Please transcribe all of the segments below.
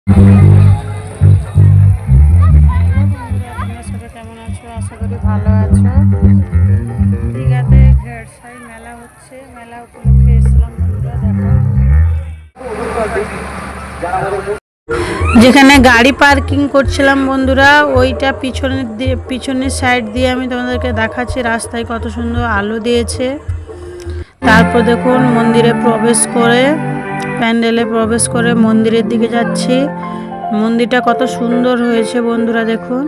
তোমরা সবাই কেমন আছো? আশা করি ভালো আছো। দীঘাতে ঘেরসাই মেলা হচ্ছে, মেলা উপলক্ষে এসেছিলাম বন্ধুরা। দেখো যেখানে গাড়ি পার্কিং করছিলাম বন্ধুরা, ওইটা পিছনের সাইড দিয়ে আমি তোমাদেরকে দেখাচ্ছি। রাস্তায় কত সুন্দর আলো দিয়েছে। তারপর দেখুন মন্দিরে প্রবেশ করে, প্যান্ডেলে প্রবেশ করে মন্দিরের দিকে যাচ্ছি। মন্দিরটা কত সুন্দর হয়েছে বন্ধুরা। দেখুন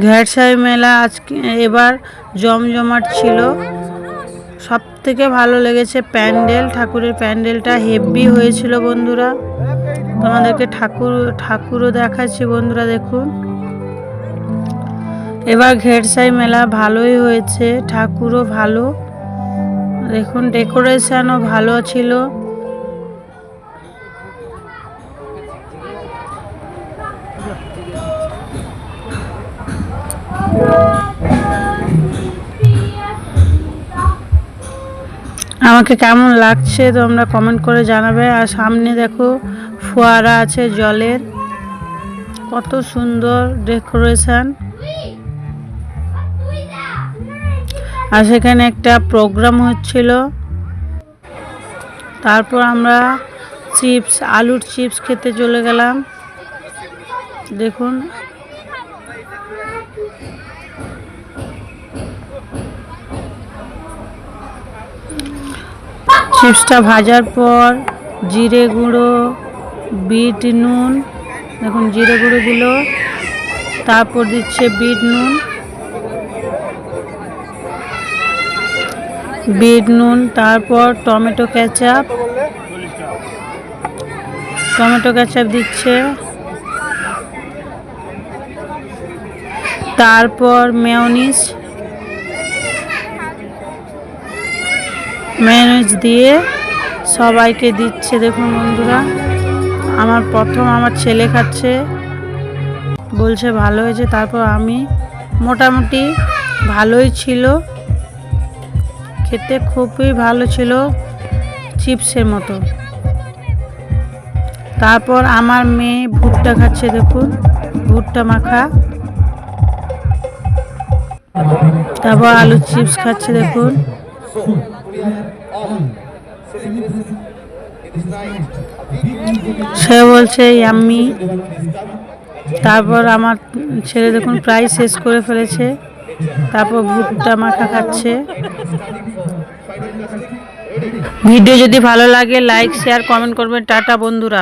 ঘেরসাই মেলা আজকে এবার জমজমাট ছিল। সব থেকে ভালো লেগেছে প্যান্ডেল, ঠাকুরের প্যান্ডেলটা হেভি হয়েছিল বন্ধুরা। তোমাদেরকে ঠাকুরও দেখাচ্ছি বন্ধুরা। দেখুন এবার ঘেরসাই মেলা ভালোই হয়েছে, ঠাকুরও ভালো। দেখুন ডেকোরেশনও ভালো ছিল। আমাকে কেমন লাগছে তোমরা কমেন্ট করে জানাবে। আর সামনে দেখো ফোয়ারা আছে জলের, কত সুন্দর ডেকোরেশন। আর সেখানে একটা প্রোগ্রাম হচ্ছিল। তারপর আমরা আলুর চিপস খেতে চলে গেলাম। দেখুন চিপসটা ভাজার পর জিরে গুঁড়ো, বিট নুন, দেখুন জিরে গুঁড়ো দিল, তারপর দিচ্ছে বিট নুন, তারপর টমেটো কেচাপ দিচ্ছে, তারপর মেয়োনিজ দিয়ে সবাইকে দিচ্ছে। দেখুন বন্ধুরা, আমার ছেলে খাচ্ছে, বলছে ভালো হয়েছে। তারপর আমি, মোটামুটি ভালোই ছিল, খেতে খুবই ভালো ছিল, চিপসের মতো। তারপর আমার মেয়ে ভুট্টা খাচ্ছে, দেখুন ভুট্টা মাখা। তারপর আলুর চিপস খাচ্ছে, দেখুন। সে বলছে ইয়াম্মি। তারপর আমার ছেলে দেখুন প্রায় শেষ করে ফেলেছে। তারপর ভুট্টা মাখা খাচ্ছে। ভিডিও যদি ভালো লাগে লাইক শেয়ার কমেন্ট করবেন। টাটা বন্ধুরা।